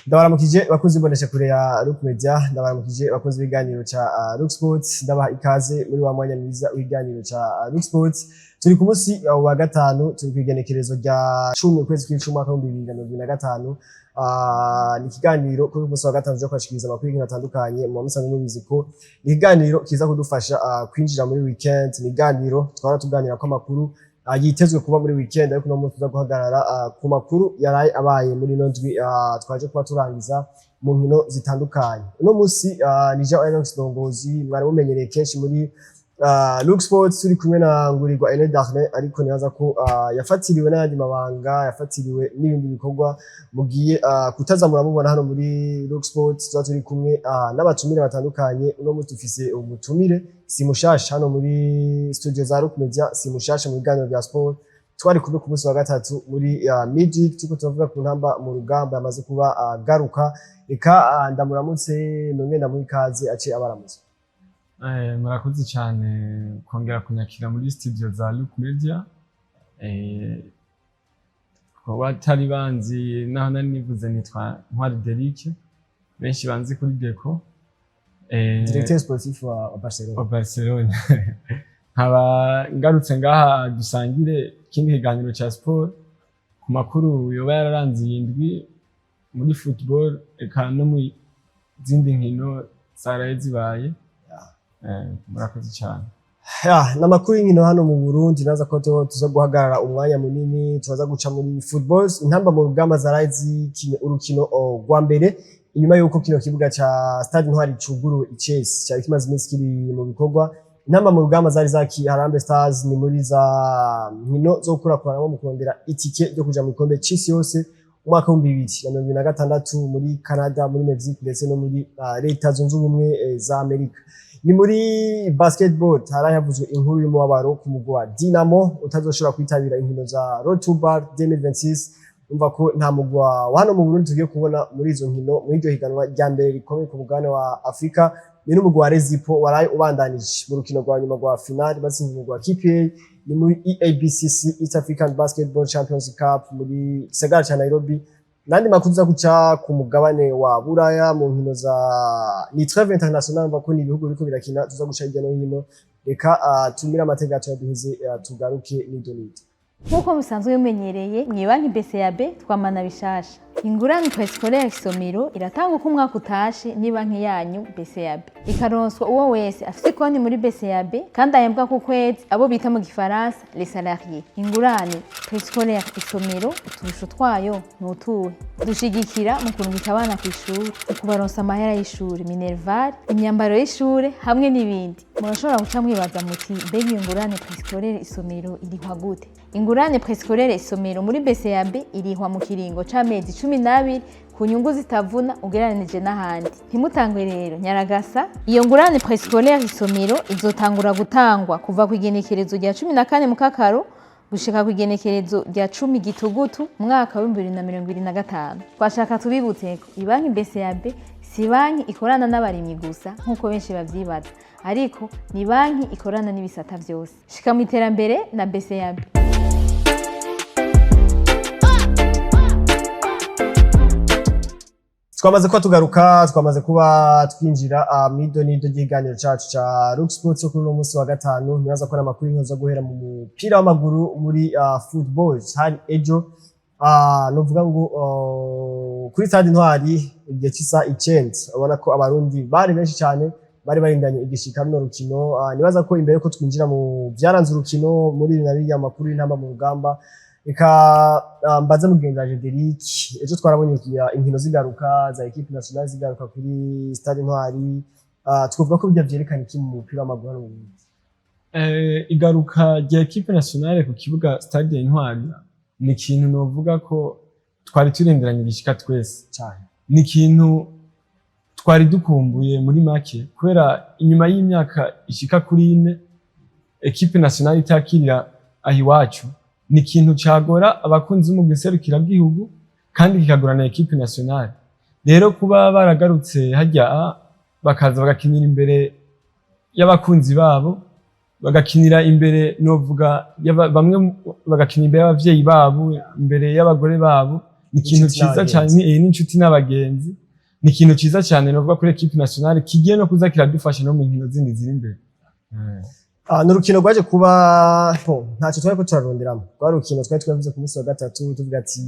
Ndabaramukije bakunzi bonesha kure ya Look Media, ndabaramukije bakunzi biganiro ca Look Sports, ndabaha ikaze muri wa mwanya mwiza w'iganiro ca Look Sports. Turi ku munsi wa gatanu, turi kwigenekerezo rya 10 ukwezi kw'icumi mwaka 2025. Ni ikiganiro kuri munsi wa gatanu cyo kwashikiriza amakuru atandukanye mu musango mubizi ko ni ikiganiro kiza kudufasha kwinjira muri weekend. Ni ikiganiro twara tuganira ko amakuru yitezwe kuba muri weekend, ariko no munsi tuza guhagarara ku makuru yaraye abaye muri nondwi twaje kuba turangiza mu nkino zitandukanye. Uno munsi nije Alex Dongozi mwari mumenyereye kenshi muri Look Sports, turi kumwe na Ngurirwa Ene Darne, ariko nibaza ko yafatiriwe n'ayandi mabanga, yafatiriwe n'ibindi bikorwa mugiye kutazamura mubona hano muri Look Sports. Tuba turi kumwe n'abatumire batandukanye. Uno munsi dufise umutumire si mushasha hano muri studio za Look Media, si mushasha mu biganiro bya sport. Twari kumwe ku munsi wa gatatu muri Magic, tuko tuvuga ku ntamba mu rugamba yamaze kuba garuka. Eka ndamuramutse none ndamuha ikaze ace abaramutse. Murakoze cyane kongera kunyakira muri studio za Look Media. Ko batari banzi naho nari nivuze nitwa Ntwari Derrick, benshi banzi kuri Deco, directeur sportif wa Barcelona. Haba ngarutse ngaha dusangire ikindi kiganiro ca sport ku makuru yoba yararanze indwi muri football, eka no mu zindi nkino zaraye zibaye. Murakoze cyane. N'amakuru y'inkino hano mu Burundi, naza ko tuza guhagarara umwanya munini, tuza guca muri football. Intamba mu rugamba zaraye zikinye urukino rwa mbere inyuma yuko kino kibuga ca Stade Ntwari cuguru Chelsea cyari kimaze iminsi kiri mu bikorwa. Intamba mu rugamba zari zaki Harambe Stars ni muri za nkino zo kurakurana mu kurondera itike ryo kuja mu gikombe c'isi yose umwaka wa 2026 muri Canada, muri Mexique ndetse no muri Leta Zunze Ubumwe za Amerika. Ni muri basketball haraye havuzwe inkuru y'umubabaro ku mugwi wa DYNAMO utazoshobora kwitabira inkino za Road to Bar 2026. Umva ko nta mugwi wa hano mu Burundi tugiye kubona muri izo nkino, muri iryo higanwa rya mbere rikomeye ku mugabane wa Afrika. Ni n'umugwi wa Rezipo waraye ubandanije mu rukino rwa nyuma rwa final batsinze umugwi wa KPA. Ni muri EABCC, East African Basketball Champions Cup muri gisagara ca Nairobi. Nandi makuru za guca ku mugabane wa Buraya mu nkino za ni trêve international, bako ni ibihugu biriko birakina, tuza guca hirya no hino. Reka tumira amateka yacu yaduheze tugaruke n'idonite. Nkuko musanzwe mumenyereye mu banki BCAB twamana bishasha. Ingurane prescolaire Isomero iratanga uko umwaka utashe ni banki yanyu BCAB. Ikaronswa uwo wese afite konti muri BCAB kandi ahembwa ku kwezi, abo bita mu gifaransa les salariés. Ingurane prescolaire Isomero uturusho twayo nutuhe: dushigikira mu kurungika abana ku ishuri, kubaronsa amahera y'ishuri, minerval, imyambaro y'ishuri hamwe n'ibindi. Murashobora guca mwibaza muti mbega ingurane prescolaire Isomero irihwa gute? Ingurane prescolaire Isomero muri BCAB irihwa mu kiringo c'amezi 12 ku nyungu zitavuna ugereranije n'ahandi. Ntimutangwe rero nyaragasa, iyo ngurane prescolaire Isomero izotangura gutangwa kuva ku igenekerezo rya 14 mu Kakaro gushika ku igenekerezo rya 10 Gitugutu mwaka wa 2025. Twashaka tubibutse ko ibanki BCAB si banki ikorana n'abarimyi gusa nkuko benshi bavyibaza, ariko ni banki ikorana n'ibisata byose. Shika mu iterambere na BCAB. Twamaze kuba tugaruka, twamaze kuba twinjira mido ry'iganiro cacu ca Look Sports kuri uno munsi wa gatanu. Nibaza ko amakuru y'inkozo guhera mu mupira w'amaguru muri football hari ejo. Novuga ngo kuri Stade Ntwari igihe c'isa 9 ubona ko abarundi bari benshi cyane, bari barindanye igishika no rukino. Nibaza ko imbere ko twinjira mu byaranze urukino muri nariya makuru y'intamba mu rugamba, eka mbaza mugendaje Derrick, ejo twarabonye inkino zigaruka za equipe nationale zigaruka kuri Stade Ntwari. Twavuga ko bijya byerekana iki mu mupira w'amaguru mu Burundi? Igaruka rya equipe nationale ku kibuga Stade Ntwari ni ikintu novuga ko twari turenderanye igishika twese cyane. Ni ikintu twari dukumbuye muri make, kubera inyuma y'imyaka ishika kuri 4 equipe nationale itakirira ahiwacu. Ni ikintu cagora abakunzi mu giserukira bw'igihugu kandi kikagorana equipe nationale. Rero kuba baragarutse hajya bakaza bagakinira imbere y'abakunzi babo, bagakinira imbere novuga bamwe bagakinira imbere y'abavyeyi babo, imbere y'abagore babo, ni ikintu ciza cyane n'inshuti n'abagenzi, ni ikintu ciza cyane novuga kuri equipe nationale kigiye no kuza kiradufasha no mu nkino zindi ziri imbere. N'urukino rwaje kuba ntacyo twari ko turaronderamo, rwari urukino twari twavuze ku munsi wa gatatu tuvuga ati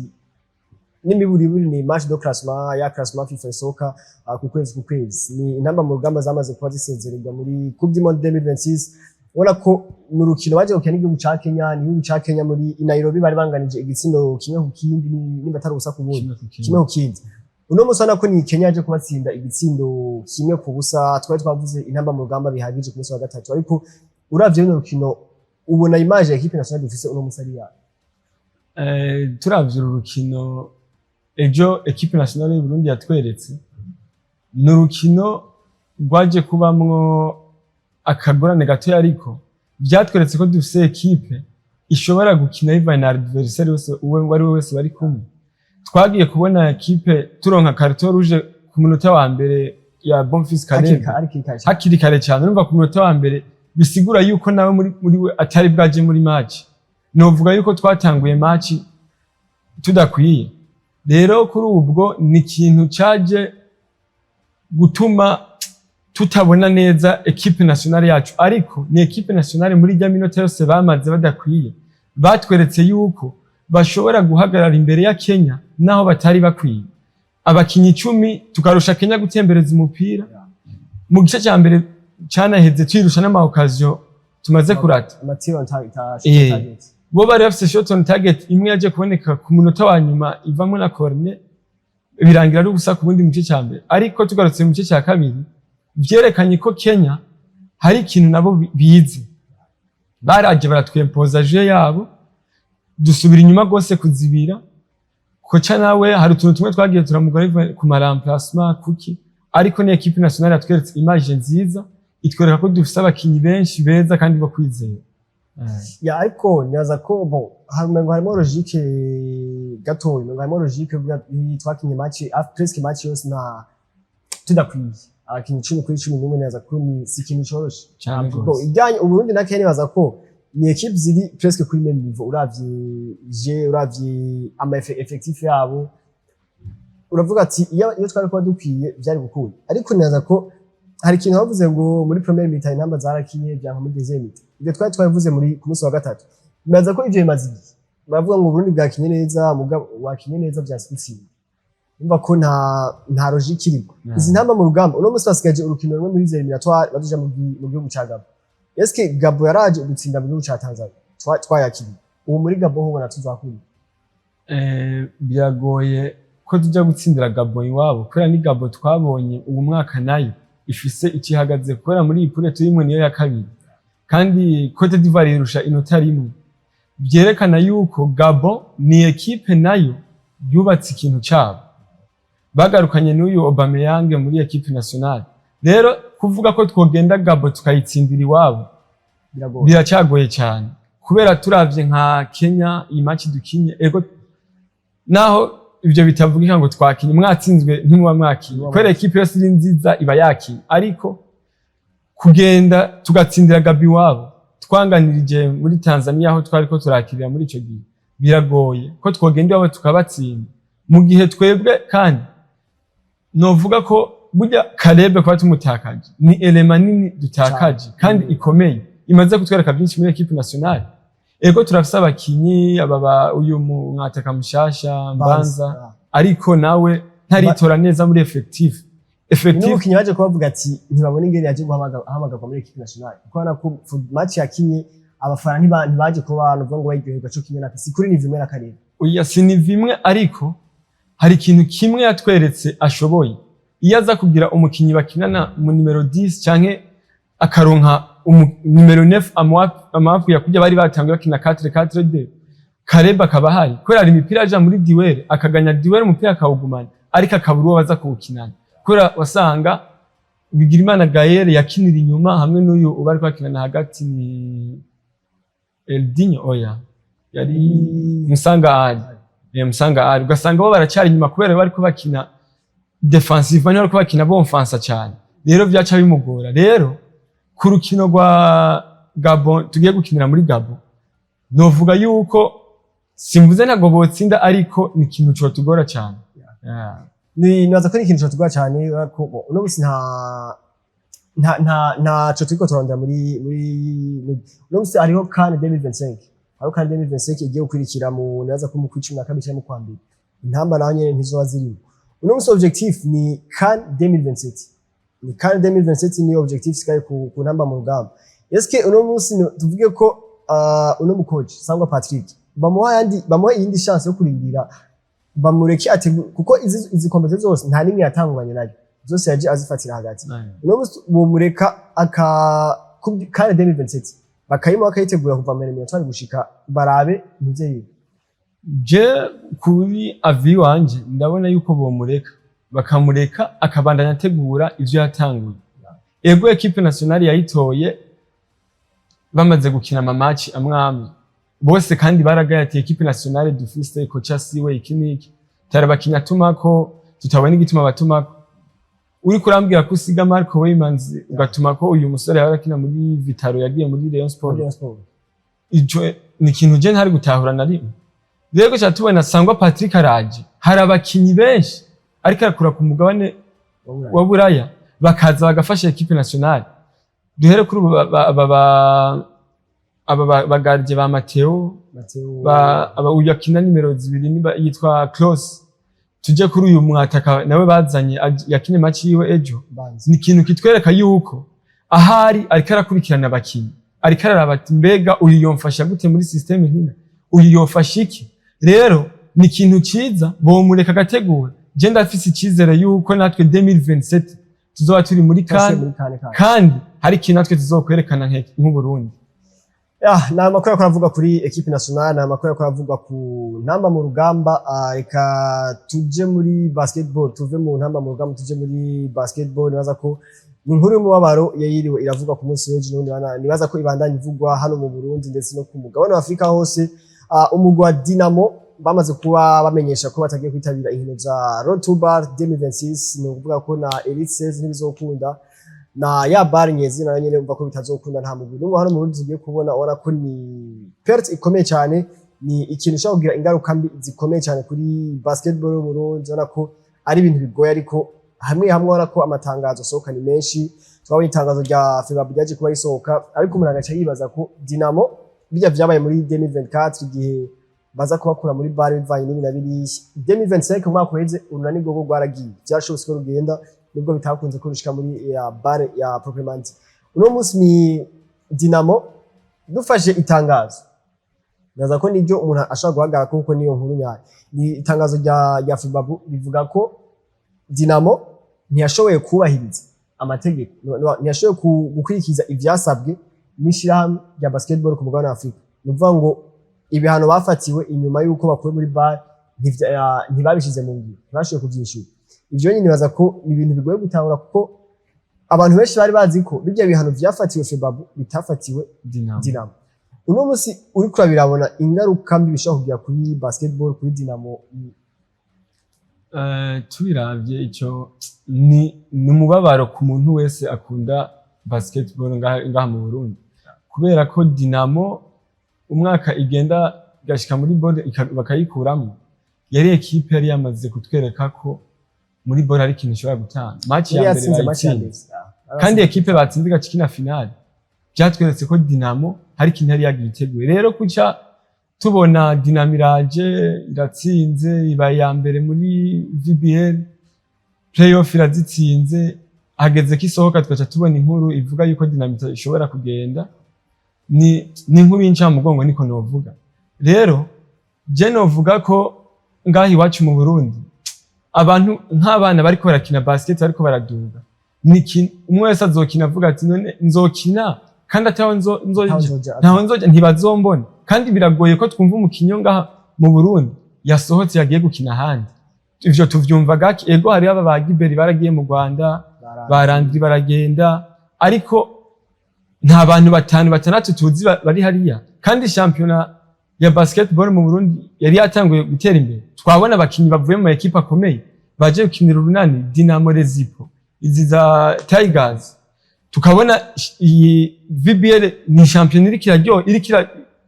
n'imiburiburi ni match de classement ya classement FIFA isohoka ku kwezi ni intamba mu rugamba zamaze kuba zisezererwa muri Coupe du Monde 2026. Ubona ko n'urukino baje gukina n'igihugu ca Kenya, n'igihugu ca Kenya muri Nairobi bari banganije igitsindo kimwe ku kindi nimba atari ubusa ku bundi kimwe ku kindi. Uno musi ubona ko ni Kenya yaje kubatsinda igitsindo kimwe ku busa, twari twavuze intamba mu rugamba bihagije ku munsi wa gatatu, ariko uravye n'urukino ubona image ya equipe nationale dufise uno musi ari yayo. Turavye urukino ejo equipe nationale y'u Burundi yatweretse n'urukino rwaje kubamwo akagorane gato, ariko byatweretse ko dufise equipe ishobora gukina bivanye na adversaire wese uwo ari we wese bari kumwe. Twagiye kubona equipe turonka carton rouge ku munota wa mbere ya Bonfils Kalebe hakiri kare cyane, urumva ku munota wa mbere bisigura yuko nawe muri we atari bwaje muri match. Novuga yuko twatanguye match tudakwiye. Rero kuri ubwo ni ikintu caje gutuma tutabona neza equipe nationale yacu, ariko ni equipe nationale muri rya minota yose bamaze badakwiye batweretse yuko bashobora guhagarara imbere ya Kenya naho batari bakwiye. Abakinyi 10 tukarusha Kenya gutembereza umupira mu gice cya mbere canaheze twirusha n'amaoccasion tumaze kurata bo bari bafise shot on target imwe yaje kuboneka ku munota wa nyuma ivamo na corner birangira ari ubusa ku bundi mu gice cya mbere. Ariko tugarutse mu gice cya kabiri vyerekanye ko Kenya hari ikintu nabo bizi, baraje baratwempoza jeu yabo dusubira inyuma gose kuzibira. Kocha nawe hari utuntu tumwe twagiye turamugora ku remplacement kuki, ariko ni equipe nationale yatweretse image nziza itwereka ko dufise abakinyi benshi beza kandi bo kwizera. Ya ariko nyaza ko harimo logique gatoyi, harimo logique twakinye match presque match yose na tudakwiye abakinyi 10-11 nyaza ko ni si ikintu coroshe cyane. Ijyanye Uburundi na Kenya baza ko ni equipe ziri presque kuri même niveau, uravye ama effectif yabo uravuga ati iyo twari kwa dukwiye byari gukunda. Ariko nyaza ko hari ikintu bavuze ngo muri première mi-temps intamba zarakinye byanka muri deuxième mi-temps, ibyo twari twavuze muri ku munsi wa gatatu. Nyaza ko ivyo bimaze igihe bavuga ngo Burundi bwakinye neza, mugabo wakinye neza byasitse, umva ko nta logique iriko. Izi ntamba mu rugamba uno musi basigaje urukino rumwe muri eliminatoire baduja mu gihugu ca Gabo. Eske Gabo yaraje gutsinda mu gihugu ca Tanzania twayakiriye, ubu muri Gabo ho bona tuzakunda? Biragoye ko tujya gutsindira Gabo iwabo, kubera ni Gabo twabonye ubu mwaka nayo ifise ikihagaze, kubera muri ipure turimo niyo ya kabiri kandi Cote d'Ivoire irusha inota rimwe. Byerekana yuko Gabo ni equipe nayo yubatse ikintu cyabo, bagarukanye n'uyu Aubameyang muri equipe nationale. Rero kuvuga ko twogenda Gabo tukayitsindira iwabo biracagoye cyane, kubera turavye nka Kenya iyi match dukinye ego naho ibyo bitavugika ngo twakinye mwatsinzwe ntimuba mwakinye, kubera equipe yose iri nziza iba yakinye. Ariko kugenda tugatsindira Gabo iwabo twanganirije muri Tanzania aho twari ko turakirira muri ico gihe biragoye ko twogenda iwabo tukabatsinda, mu gihe twebwe kandi novuga ko burya Kalebe kwa tumutakaje ni element nini dutakaje kandi ikomeye imaze kutwereka byinshi muri equipe nationale. Ego turafise abakinyi ababa uyu mwataka mushasha Mbanza, ariko nawe ntaritora neza muri effectif n'umukinyi waje kubavuga ati ntibabone ingene yaje guhamagarwa muri equipe nationale, kuko na ko match yakinye abafana ntibaje kuba abantu ngo bayiryoherwa cyo kimwe na si kuri ni vimwe na Kalebe. Oya sini vimwe, ariko hari ikintu kimwe yatweretse ashoboye. Iyo aza kugira umukinyi bakinana mu numero 10 canke akaronka numero 9 amafu yakujya bari batangiye bakina 4-4-2 Kalebe akaba hari, kubera ari imipira aja muri duel akaganya duel umupira akawugumana, ariko akabura uwo baza kuwukinana, kubera wasanga Bigirimana Gaël yakinira inyuma hamwe n'uyu ubari kwakinana hagati ni Eldinho oya yari Musanga ari ugasanga bo baracyari inyuma, kubera bari ko bakina defensive bari ko bakina bo offense cyane. Rero byaca bimugora. Rero ku rukino rwa Gabo tugiye gukinira muri Gabo novuga yuko simvuze ntabwo botsinda ariko ni ikintu cotugora cyane. Nibaza ko ni ikintu cotugora cyane ko uno musi ntaco turiko turondera muri uno musi hariho CAN 2025 hariho CAN 2025 igiye gukurikira mu naza ko mu kwicumi na kabiri cyangwa mu kwambere intamba naho nyene ntizoba zirimo. Uno musi objectif ni CAN 2027 ni CAN 2027 ni objectif sikaye ku ntamba mu rugamba. Eske uno musi tuvuge ko uno mu coach Sangwa Patrick bamuha iyindi chance yo kurindira bamureke kuko izi competition zose nta nimwe yatanguranye nayo zose yaje azifatira hagati. Uno musi bomureka CAN 2027 bakayimo bakayitegura kuva mu 2020 gushika barabe muvyeyi. Je kuri avi wanje ndabona yuko bomureka bakamureka akabandanya ategura ivyo yatanguye. Ego equipe nationale yayitoye bamaze gukina amamatch amwamwe bose kandi baragaye ati equipe nationale dufise kocha siwe ikiniki tarabakinya tumako tutabona igituma batumako uri kurambwira ko usiga Marco Weymans ugatuma ko uyu musore yarakina muri Vitaro yagiye muri Rayon Sport. Ijo ni ikintu je ntari gutahura na rimwe. Rego cyatubona Sangwa Patrick araje hari abakinyi benshi ariko arakura ku mugabane wa Buraya bakaza bagafasha equipe nationale. Duhere kuri bagarije ba Mateo uyakina nimero 2 yitwa Close. Tuje kuri uyu mwataka nawe bazanye yakinye match yiwe ejo. Ni ikintu kitwereka yuko ahari ariko arakurikirana abakinyi ariko araraba ati mbega uyu yomfasha gute muri system nkina uyu yofasha iki. Rero ni ikintu ciza bomureka gategura. Je ndafise ikizere yuko natwe 2027 tuzoba turi muri CAN kandi hari ikintu natwe tuzokwerekana nk'u Burundi. Na amakuru yakora avuga kuri equipe nationale, na amakuru yakora avuga ku ntamba mu rugamba. Reka tuje muri basketball, tuve mu ntamba mu rugamba tuje muri basketball. Nibaza ko ni inkuru y'umubabaro yayiriwe iravuga ku munsi w'ejo nibaza ko ibandanye ivugwa hano mu Burundi ndetse no ku mugabane wa Afrika hose. Umugwi wa Dynamo bamaze kuba bamenyesha ko batagiye kwitabira inkino za Road to Bar 2026. Ni ukuvuga ko na Elite 16 ntibizokunda na ya bar nyezi na nyene umva ko bitazokunda nta mugwi n'umwe hano mu Burundi tugiye kubona ubona ko ni perte ikomeye cyane, ni ikintu cyo kugira ingaruka mbi zikomeye cyane kuri basketball mu Burundi. Ubona ko ari ibintu bigoye ariko hamwe ubona ko amatangazo sohoka ni menshi. Twabonye itangazo rya FEBABU ryaje kuba risohoka ariko umuntu agaca yibaza ko Dynamo bijya vyabaye muri 2024 igihe baza kubakura muri bar bivanye n'ibintu biri 2025 umwaka uheze urunani gogo rwaragiye byashobotse ko rugenda nubwo bitakunze kurushika muri ya bar ya proprement. Uno munsi ni Dynamo dufashe itangazo naza ko nibyo umuntu ashaka guhagarara kuko niyo nkuru nyayo. Ni itangazo rya FEBABU rivuga ko Dynamo ntiyashoboye kubahiriza amategeko, ntiyashoboye gukurikiza ivyasabwe n'ishirahamwe rya basketball ku mugabane wa Afrika. Nuvuga ngo ibihano bafatiwe inyuma yuko bakuye muri bar ntibabishize mu ngiro, ntibashoboye kuvyishura. Ivyo nyine nibaza ko ni ibintu bigoye gutahura kuko abantu benshi bari bazi ko bijya bihano vyafatiwe FEBABU bitafatiwe Dynamo. Uno munsi uri kurabirabona ingaruka mbi bishobora kugira kuri basketball kuri Dynamo. Tubiravye ico ni umubabaro ku muntu wese akunda basketball ngaha mu Burundi, kubera ko Dynamo umwaka igenda gashika muri board bakayikuramwo. Yari equipe yari yamaze kutwereka ko muri board ari ikintu ishobora gutanga match ya mbere bayitsinze, kandi equipe batsinze gacikina finale byatweretse ko Dynamo hari ikintu yari yagiteguye. Rero kuca tubona Dynamo iraje iratsinze ibaye ya mbere muri VBL playoff irazitsinze, hageze ko isohoka twaca tubona inkuru ivuga yuko Dynamo ishobora kugenda. Ni inkuru y'inca mu mugongo niko novuga. Rero je novuga ko ngahi iwacu mu Burundi abantu nk'abana bariko barakina basket ariko baraduga, umwe wese azokina avuga ati none nzokina kandi ataho nzoja ntibazombona. Kandi biragoye ko twumva umukinyo ngaha mu Burundi yasohotse yagiye gukina ahandi. Ivyo tuvyumva gake. Ego hari aba bagiberi baragiye mu Rwanda barandiri baragenda, ariko nta bantu 5-6 tuzi bari hariya. Kandi championnat ya basketball mu Burundi yari yatanguye gutera imbere. Twabona abakinyi bavuye mu equipe akomeye baje gukinira urunani Dynamo Rezipo izi za Tigers. Tukabona iyi VBL ni championnat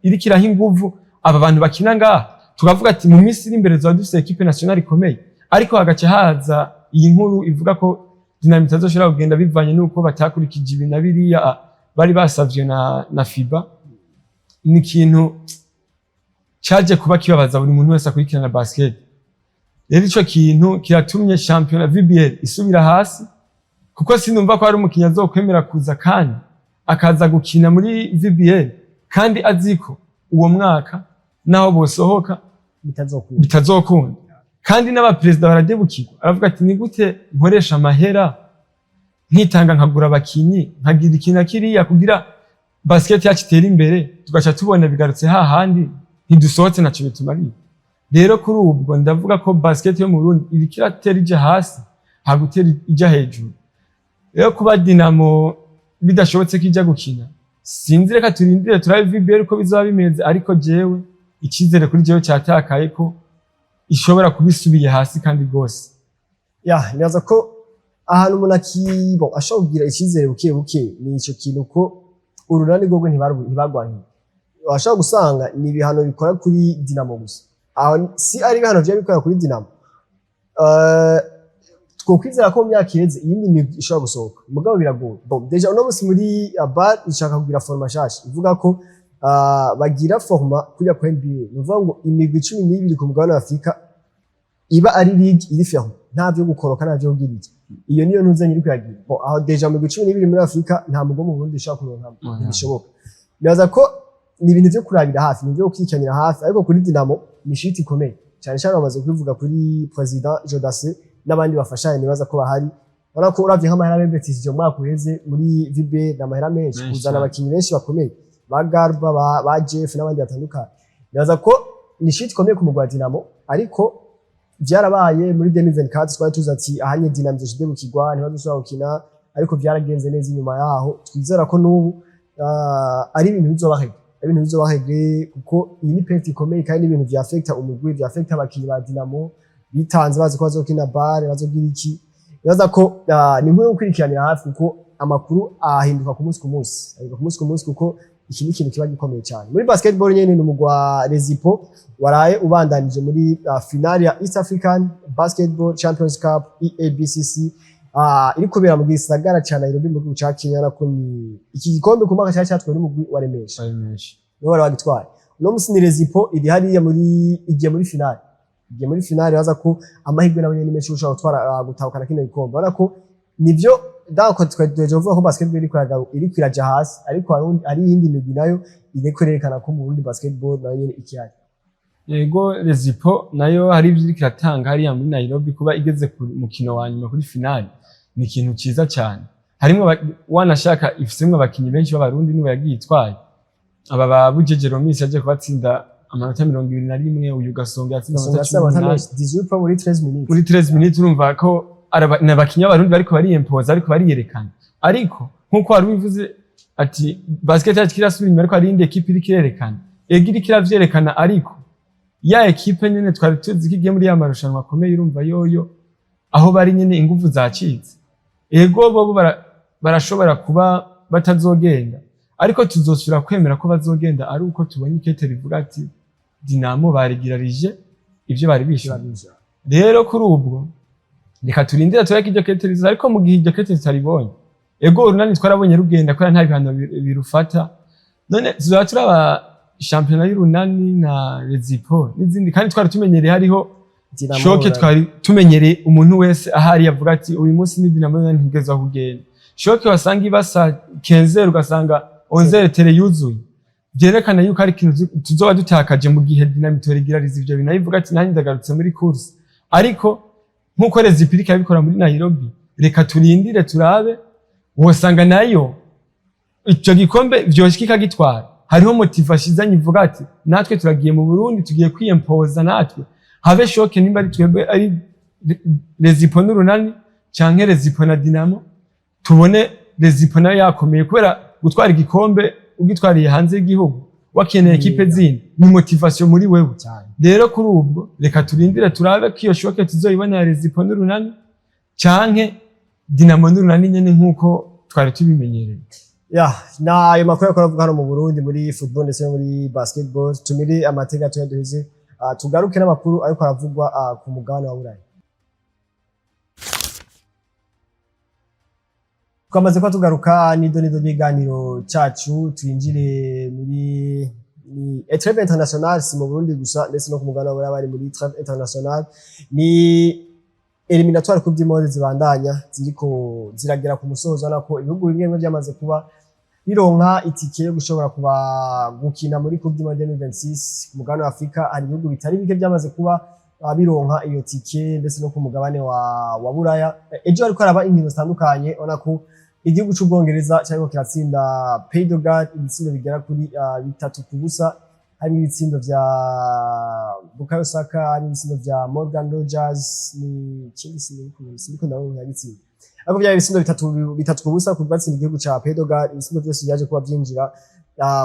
irikiraho inguvu aba bantu bakina ngaha tukavuga ati mu minsi iri imbere tuba dufise equipe nationale ikomeye, ariko hagaca haza iyi nkuru ivuga ko Dynamo itazoshobora kugenda bivanye nuko batakurikije ibi na biriya bari basavye na FIBA. Ni ikintu caje kuba kibabaza buri muntu wese akurikirana basket. Rero ico kintu kiratumye championnat VBL isubira hasi, kuko sinumva ko hari umukinnyi azokwemera kuza kandi akaza gukina muri VBL kandi aziko uwo mwaka naho bosohoka bitazokunda. Kandi n'abaperezida baradebukirwa, aravuga ati ni gute nkoresha amahera nkitanga nkagura abakinyi nkagira ikintu kiriya kugira basket yacu itere imbere, tugaca tubona bigarutse hahandi ntidusohotse naco bitumariye. Rero kuri ubwo ndavuga ko basket yo mu Burundi iri kiratera ije hasi hagutera ija hejuru. Rero kuba Dynamo bidashobotse ko ija gukina, sinzi, reka turindire turabe VBL uko bizaba bimeze, ariko jewe ikizere kuri jewe cyatakaye ko ishobora kubisubiye hasi kandi gose. Nibaza ko ahantu umuntu ashobora kugira ikizere buke ni ico kintu ko urunani rwogwe ntibagwanye. Washobora gusanga ni ibihano bikora kuri Dynamo gusa, aho si ari ibihano vya bikora kuri Dynamo. Twokwizera ko mu myaka iheze iyindi migwi ishobora gusohoka, mugabo biragoye. Deja uno musi muri bar ishaka kugira forma shasha ivuga ko bagira forma kuri ya NBA, nuvuga ngo imigwi 12 ku mugabane wa Afrika iba ari league iri ferme, nta byo gukoroka nta byo kugirije. Iyo niyo ntuze nyiri kuyagira. Aho deja mu 12 muri Afrika nta mugo mu Burundi ishaka kuronka bishoboka. Naza ko ni ibintu byo kurabira hafi, ni byo kwicanira hafi, ariko kuri Dynamo ni shiti ikomeye cyane cyane. Bamaze kubivuga kuri president Jodase n'abandi bafashanya, nibaza ko bahari. Urabona ko uravye nk'amahera y'investisiyo mwaka uheze muri VB n'amahera menshi kuzana abakinyi benshi bakomeye ba Garba ba Jeff n'abandi batandukanye. Nibaza ko ni shiti ikomeye ku mugwa wa Dynamo, ariko vyarabaye muri 2024 twari tuzi ati ahanye Dynamo zishide bukigwa ntibazosubira gukina, ariko vyaragenze neza inyuma yaho. Twizera ko n'ubu ari ibintu bizobahege, kuko iyi ni peti ikomeye kandi ibintu vya affecta umugwi, vya affecta abakinyi ba Dynamo bitanze bazi ko bazokina bare bazogira iki. Nibaza ko ni nkuru gukurikiranira hafi, kuko amakuru ahinduka ku munsi kuko iki ni ikintu kiba gikomeye cyane. Muri basketball nyene ni umugwa Rezipo waraye ubandanije muri finale ya East African Basketball Champions Cup EABCC iri kubera mu gisagara ca Nairobi mu gihugu ca Kenya. Nako ni iki gikombe ku mwaka cyatwaye n'umugwi wa Remesha niwe wari wagitwaye. Uno musi ni Rezipo iri hariya igiye muri finale baza ko amahirwe nabo nyene menshi ushaka gutwara gutahukana kino gikombe. Urabona ko nivyo dako twaje kuvuga ko basketball iri kwiraja hasi, ariko ari iyindi migwi nayo iri kwerekana ko mu Burundi basketball nayo nyene ikihari. Yego, Rezipo nayo hari ivyo iriko iratanga hariya muri Nairobi, kuba igeze ku mukino wa nyuma kuri finale ni ikintu ciza cyane. Harimwo wanashaka ifisemwe abakinyi benshi b'abarundi niwe yagiye itwaye. Aba babujeje Romis yaje kubatsinda amanota 21, uyu Gasonga yatsinda amanota 18 muri 13 minutes. Urumva ko n'abakinyi b'abarundi bariko bariyempoza, ariko bariyerekana. Ariko nkuko wari bivuze ati basket yacu kirasubira inyuma, ariko hari indi equipe iri kirerekana, egira kiravyerekana. Ariko ya equipe nyene twari tuzi kigiye muri ya marushanwa akomeye, urumva yoyo aho bari nyene ingufu zacitse. Ego bo barashobora kuba batazogenda, ariko tuzosubira kwemera ko bazogenda ari uko tubonye ikete rivuga ati Dynamo barigirarije ivyo bari bishura. Rero kuri ubwo reka turindira tureke iryo kete riza, ariko mu gihe iryo kete tutaribonye, ego urunani twarabonye rugenda ko nta bihano birufata. None tuzaba turaba championnat y'urunani na Rezipo n'izindi, kandi twari tumenyereye hariho shoke, twari tumenyereye umuntu wese ahari yavuga ati uyu munsi ni Dynamo ntigeza kugenda. Shoke wasanga ibasa 15 ugasanga 11 tere yuzuye, byerekana yuko ari ikintu tuzoba dutakaje mu gihe Dynamo itorigirariza ivyo bintu. Ivuga ati nanjye ndagarutse muri course, ariko nkuko Rezipo yabikora muri Nairobi, reka turindire turabe. Wosanga nayo ico gikombe vyoshika gitwara, hariho motivation izanye ivuga ati natwe turagiye mu Burundi, tugiye kwiyempoza natwe. Habe shoke nimba ari twebwe ari Rezipo n'urunani canke Rezipo na Dynamo, tubone Rezipo nayo yakomeye, kubera gutwara igikombe ugitwariye hanze y'igihugu wakeneye equipe zindi ni motivation muri wewe. Rero kuri ubwo reka turindire turabe ko iyo shoke tuzoyibona Rezipo n'urunani canke Dynamo n'urunani nyene nkuko twari tubimenyereye. Na ayo makuru yakora vuga hano mu Burundi muri football ndetse muri basketball. Tumire amateka tuyaduhize tugaruke n'amakuru ariko aravugwa ku mugabane wa Burayi. Twamaze ko tugaruka nido n'iganiro cyacu twinjire muri trêve international si mu Burundi gusa ndetse no ku mugabane wa Burayi bari muri trêve international ni eliminatoire coupe du monde zibandanya ziriko ziragera ku musozo nako ibihugu bimwe byamaze kuba bironka itike yo gushobora kuba gukina muri coupe du monde 2026 ku mugabane wa Afrika hari ibihugu bitari bike byamaze kuba bironka iyo tike ndetse no ku mugabane wa Buraya ejo ariko araba inkino zitandukanye onako igihugu cy'Ubwongereza cyariko kiratsinda Pays de Galles ibitsindo bigera kuri 3-0 hari ibitsindo vya Bukayo Saka hari ibitsindo vya Morgan Rogers ni siniko ndabona yabitsinda ariko vya ibitsindo 3-0 kubatsinda igihugu ca Pays de Galles ibitsindo byose byaje kuba byinjira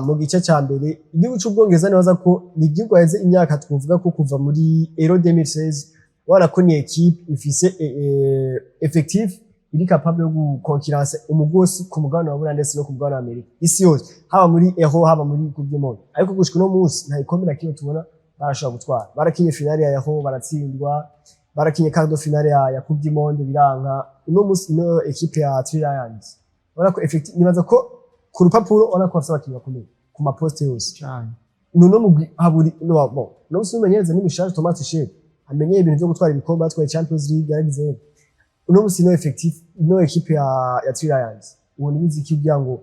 mu gice ca mbere igihugu cy'Ubwongereza nibaza ko ni igihugu yaheze imyaka twovuga ko kuva muri Euro 2016 wala ko ni equipe ifise effectif iri capable yo gukonkurence umugosi ku mugabane wa Burayi ndetse no ku mugabane wa Amerika isi yose haba muri Euro haba muri Coupe du Monde ariko gushika no munsi nta ikombe na kimwe tubona barashobora gutwara barakinye finale ya Euro baratsindwa barakinye quart de finale ya Coupe du Monde biranka no munsi ino equipe ya Three Lions wala ko effective nibaza ko ku rupapuro ona ko bafite abakinyi bakomeye ku maposte yose cyane no mugwi haburi no bon no sumenyereza ni Michel Thomas Tuchel amenye ibintu byo gutwara ibikombe atwaye Champions League yaragize uno musi no effective no equipe ya Three Lions uwo nibizi kibya ngo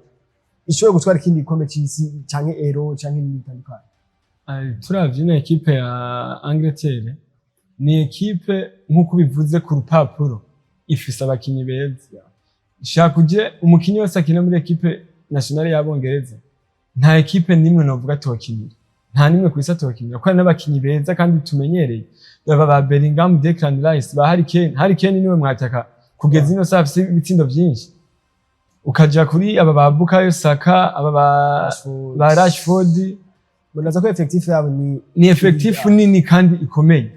ishobora gutwara ikindi gikombe cy'isi canke Euro canke n'ibindi bitandukanye. Turavye ino equipe ya Angleterre ni equipe nkuko bivuze ku rupapuro ifise abakinyi beza shakuje umukinyi wese akina muri equipe nationale y'Abongereza nta equipe nimwe novuga tokinira nta nimwe kwisa tokinira kwa n'abakinyi beza kandi tumenyereye ba Bellingham, Declan Rice, ba Harry Kane niwe mwataka kugeza ino saa afise ibitsindo byinshi ukaja kuri aba ba Bukayo Saka aba ba Rashford bonaza ko effectif yabo ni effectif nini kandi ikomeye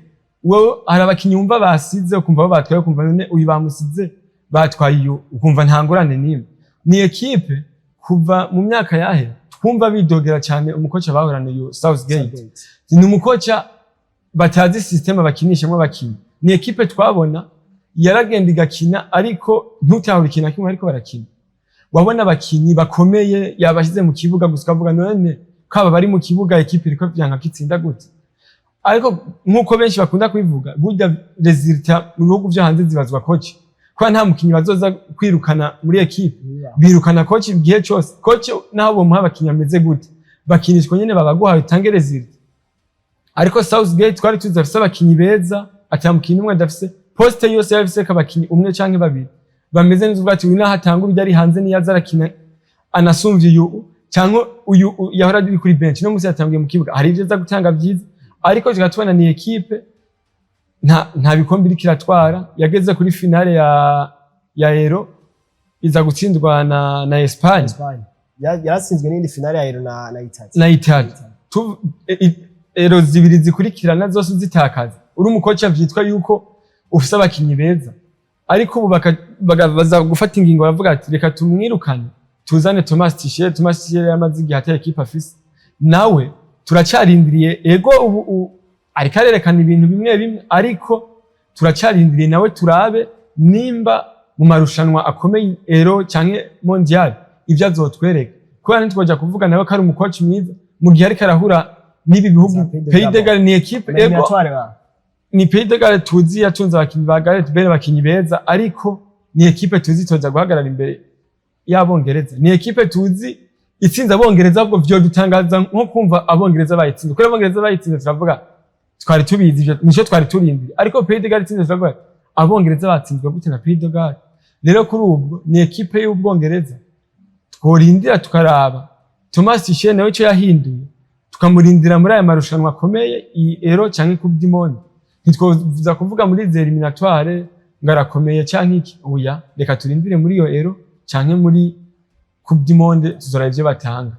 wowe hari abakinyi umva basize ukumva batwaye ukumva none uyu bamusize batwaye ukumva ntangorane nimwe ni equipe kuva mu myaka yahe twumva bidogera cyane umukoca bahorana yo Southgate ni umukoca batazi system bakinishamo abakinyi ni equipe twabona yaragenda igakina ariko ntutahurikina kimwe ariko barakina wabona abakinyi bakomeye yabashize mu kibuga gusa ukavuga none kaba bari mu kibuga equipe iriko byanka kitsinda gute ariko nkuko benshi bakunda kwivuga burya resultat mu bihugu byo hanze zibazwa coach kwa nta mukinyi bazoza kwirukana muri equipe birukana coach igihe cyose coach naho bo muha abakinyi ameze gute bakinishwa nyene babaguha bitange resultat ariko Southgate twari tuzafise abakinyi beza atamukinyi umwe adafise poste yose yafise kabakinyi umwe canke babiri bameze neza ubwati wina hatanga ubyo ari hanze ni yazarakina anasumvye uyu canke uyu yahora ari kuri bench no musi yatangiye mu kibuga hari ivyo za gutanga byiza ariko tugatubona ni equipe nta bikombe iri kiratwara yageze kuri finale ya Euro iza gutsindwa na Espagne yaratsinzwe n'indi finale ya Euro na Italy Euro zibiri zikurikirana zose zitakaza uri umukoca vyitwa yuko ufise abakinyi beza ariko ubu bagaza gufata ingingo bavuga ati reka tumwirukane tuzane Thomas Tuchel yamaze igihe ateye equipe afise nawe turacarindiriye ego ubu ariko arerekana ibintu bimwe ariko turacarindiriye nawe turabe nimba mu marushanwa akomeye Euro canke Mondial ivyo azotwereka kubera ntitwoja kuvuga nawe ko ari umukoci mwiza mu gihe ariko arahura nibi bihugu Pays de Galles ni equipe ego ni Pays de Galles tuzi yatunze abakinyi ba Gareth Bale abakinyi beza ariko ni equipe tuzi toza guhagarara imbere y'Abongereza ni equipe tuzi itsinze Abongereza ahubwo vyo dutangaza nko kumva Abongereza bayitsinze kuko Abongereza bayitsinze turavuga twari tubizi ivyo nico twari turindiriye ariko Pays de Galles itsinze turavuga Abongereza batsinzwe gute na Pays de Galles rero kuri ubwo ni equipe y'Ubwongereza tworindira tukaraba Thomas Tuchel nawe cyo yahinduye tukamurindira muri aya marushanwa akomeye i Euro canke Coupe du Monde ntitwoza kuvuga muri izi eliminatoire ngarakomeye canke iki oya reka turindire muri iyo Euro canke muri Coupe du Monde tuzora ivyo batanga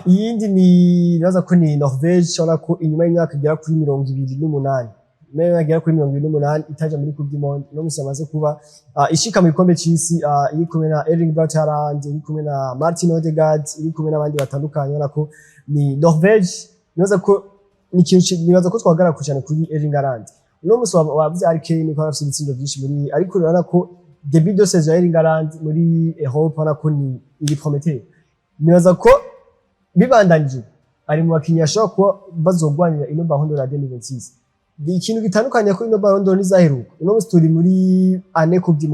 iyindi ni naza ko ni Norvège cyangwa ko inyuma y'imyaka igera kuri 28 meya agera kuri 28 itaje muri Coupe du Monde no musamaze kuba ishika mu bikombe cy'isi iri kumwe na Erling Braut Haaland iri kumwe na Martin Odegaard iri kumwe n'abandi batandukanye nako ni Norvège noza ko ni ikintu nibaza ko twagara cyane kuri Erling Haaland uno musi wavuze Harry Kane ko afite ibitsindo byinshi muri ariko urabona ko début de saison ya Erling Haaland muri Europe urabona ko ni iri prometteur nibaza ko bibandanije ari mu bakinnyi ashobora kuba bazogwanira ino Ballon d'Or ya 2026 ikintu gitandukanye ko ino Ballon d'Or n'izaheruka uno musi turi muri année Coupe du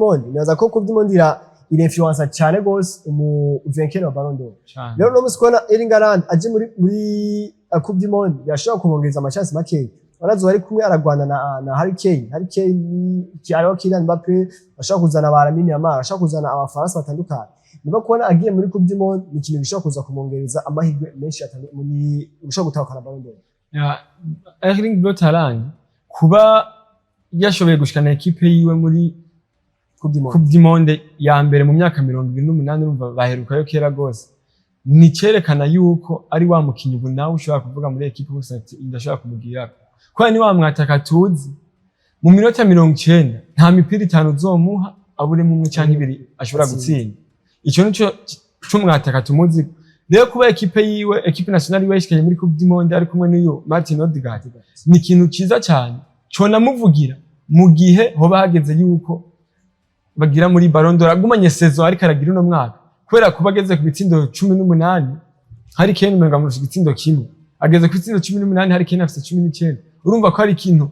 Monde nibaza ko Coupe du Monde ira influence cyane gose mu vainqueur wa Ballon d'Or rero uno musi kubona Erling Haaland aje muri Coupe du Monde yashobora kumwongereza amachance make barazo bari kumwe aragwana na Harry Kane kiaro Kylian Mbappe ashobora kuzana abaramini amara ashobora kuzana abafaransa batandukanye niba kubona agiye muri Coupe du Monde ni ikintu gishobora kuza kumwongereza amahirwe menshi muri ushobora gutahukana Ballon d'Or Erling Haaland kuba yashoboye gushikana equipe yiwe muri Coupe du Monde ya mbere mu myaka 28 urumva baherukayo kera gose ni cerekana yuko ari wa mukinyi ubu nawe ushobora kuvuga muri equipe gusa ati ndashobora kumugira kwa ni wa mwataka tuzi mu minota 90 nta mipira 5 uzomuha abure mu canke 2 ashobora gutsinda ico nico cy'umwataka tumuzi rero kuba equipe nationale yiwe yishikanye muri Coupe du Monde ari kumwe n'uyo Martin Odegaard ni ikintu ciza cyane cona muvugira mu gihe hoba hageze yuko bagira muri Ballon d'Or agumanye saison ariko aragira uno mwaka kubera kuba ageze ku bitsindo 18 Harry Kane menga mu bitsindo kimwe ageze ku bitsindo 18 Harry Kane afite 19 urumva ko ari ikintu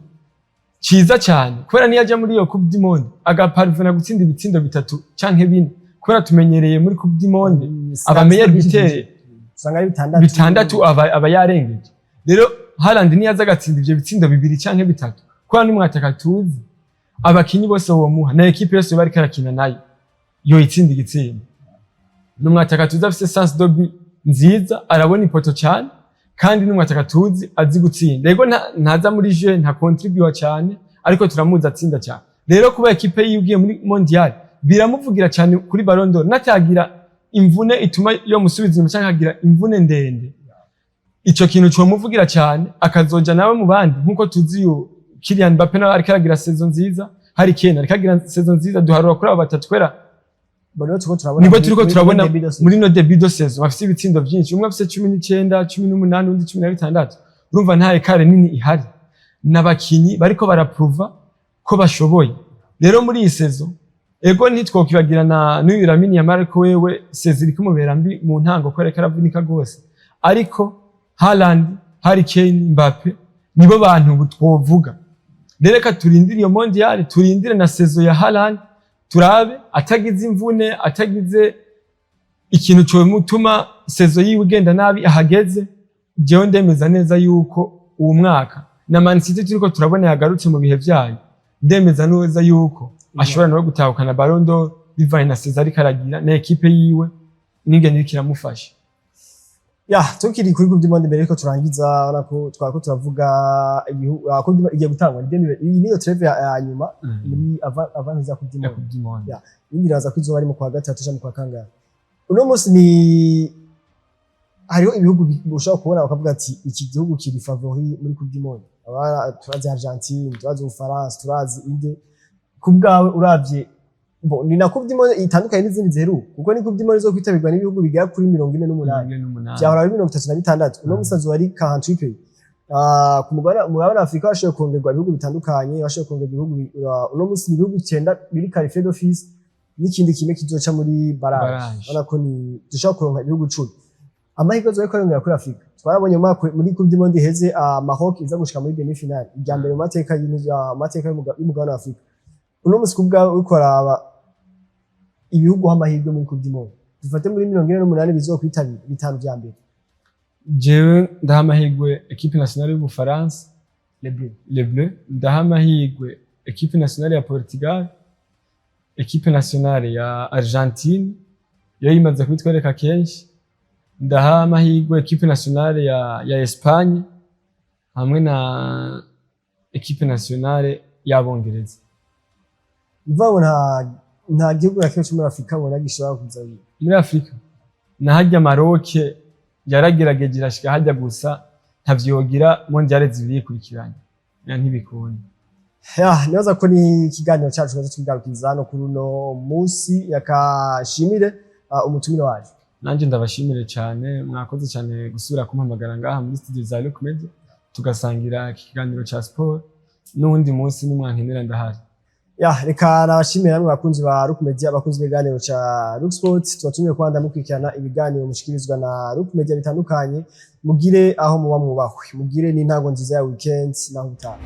ciza cyane kubera niyo aje muri iyo Coupe du Monde agaparvena gutsinda ibitsindo 3 canke 4 kubera tumenyereye muri Coupe du Monde abameye bitere usanga ari bitandatu aba yarengeje rero Haaland niyo aza gatsinda ivyo bitsindo 2 canke 3 kubera ni mwataka tuzi abakinyi bose wo muha na equipe yose bari karakina nayo yo itsinda igitsinda n'umwataka tuzi afite sense dobi nziza arabona ipoto cyane kandi n'umwataka tuzi azi gutsinda rego ntaza muri jeu nta contribute cyane ariko turamuza atsinda cyane rero kuba equipe yugiye muri mondial biramuvugira cyane kuri Ballon d'Or natagira imvune ituma yo musubiza mu cyangwa agira imvune ndende ico kintu cyo muvugira cyane akazoja nawe mu bandi nkuko tuzi yo Kylian Mbappe nawe ariko aragira saison nziza Harry Kane ariko aragira saison nziza duharura kuri abo batatu kwera nibo turiko turabona muri no début de saison bafite ibitsindo byinshi umwe afite 19 18 undi 16 urumva nta ekare nini ihari nabakinyi bariko baraprova ko bashoboye rero muri iyi saison ego ntitwokibagirana n'uyu Lamine Yamal ko wewe saison iri kumubera mbi mu ntango ko reka aravunika gose ariko Haaland Harry Kane Mbappe nibo bantu butwovuga reka turindire iyo mondial turindire na saison ya Haaland turabe atagize imvune atagize ikintu cyo mutuma saison yiwe igenda nabi ahageze jewe ndemeza neza yuko uwo mwaka na Man City turiko turabona yagarutse mu bihe vyayo ndemeza neza yuko ashobora no gutahukana Ballon d'Or bivanye na saison ariko aragira na equipe yiwe n'ingene iriko iramufasha tukiri kuri Coupe du Monde mbere ko turangiza nako twako turavuga igiye gutangwa iyi niyo treve ya nyuma muri avant za Coupe du Monde indiraza kwizo bari mu kwa gatatu cyangwa mu kwa kangahe uno munsi ni hariho ibihugu ushobora kubona bakavuga ati iki gihugu kiri favori muri Coupe du Monde turazi Argentine turazi Ufaransa turazi inde kubwawe uravye ni na Coupe du Monde itandukanye n'izindi zeru kuko ni Coupe du Monde zo kwitabirwa n'ibihugu bigera kuri 48 byahora ari 36 uno musazo wari 48 pays ku mugabane Afrika washoboye kongerwa ibihugu bitandukanye washoboye kongerwa ibihugu uno musi ibihugu 9 biri qualifié d'office n'ikindi kimwe kizoca muri barrage ona ko ni dushaka kuronka ibihugu 10 amahirwe zo ykorera kuri Afrika twarabonye muri Coupe du Monde heze Maroc iza gushika muri demi finale ijya mbere mu mateka y'umugabane wa Afrika uno musi kubwa ukoraba ibihugu amahirwe muri Coupe du Monde dufate muri 48 bizokwitabira bitanu vya mbere jewe ndahamahirwe equipe nationale y'u France les bleus ndahamahirwe equipe nationale ya Portugal equipe nationale ya Argentine yo imaze kwitwereka kenshi ndahamahirwe equipe nationale ya Espagne hamwe na equipe nationale y'Abongereza mvabona nta gihugu nakyo cyo muri Afrika bona gishobora kuza muri Afrika na hajya Maroc yaragerageje irashika hajya gusa ntavyogira mondial zibiri kurikiranye ntibikunda nibaza ko ni ikiganiro cyacu cyo tugarukiza no kuri uno munsi yakashimire umutumire wacu nanje ndabashimire cyane, mwakoze cyane gusubira kumpamagara ngaha muri studio za Look Media tugasangira ikiganiro ca sport, n'uwundi munsi nimwankenera ndahari. Reka nabashimira namwe bakunzi ba Look Media, bakunzi b'ibiganiro ca Look Sports, tubatumye kwanda mukurikirana ibiganiro mushikirizwa na Look Media bitandukanye, mugire aho muba mwubahwe, mugire n'intango nziza ya weekend naho utaha.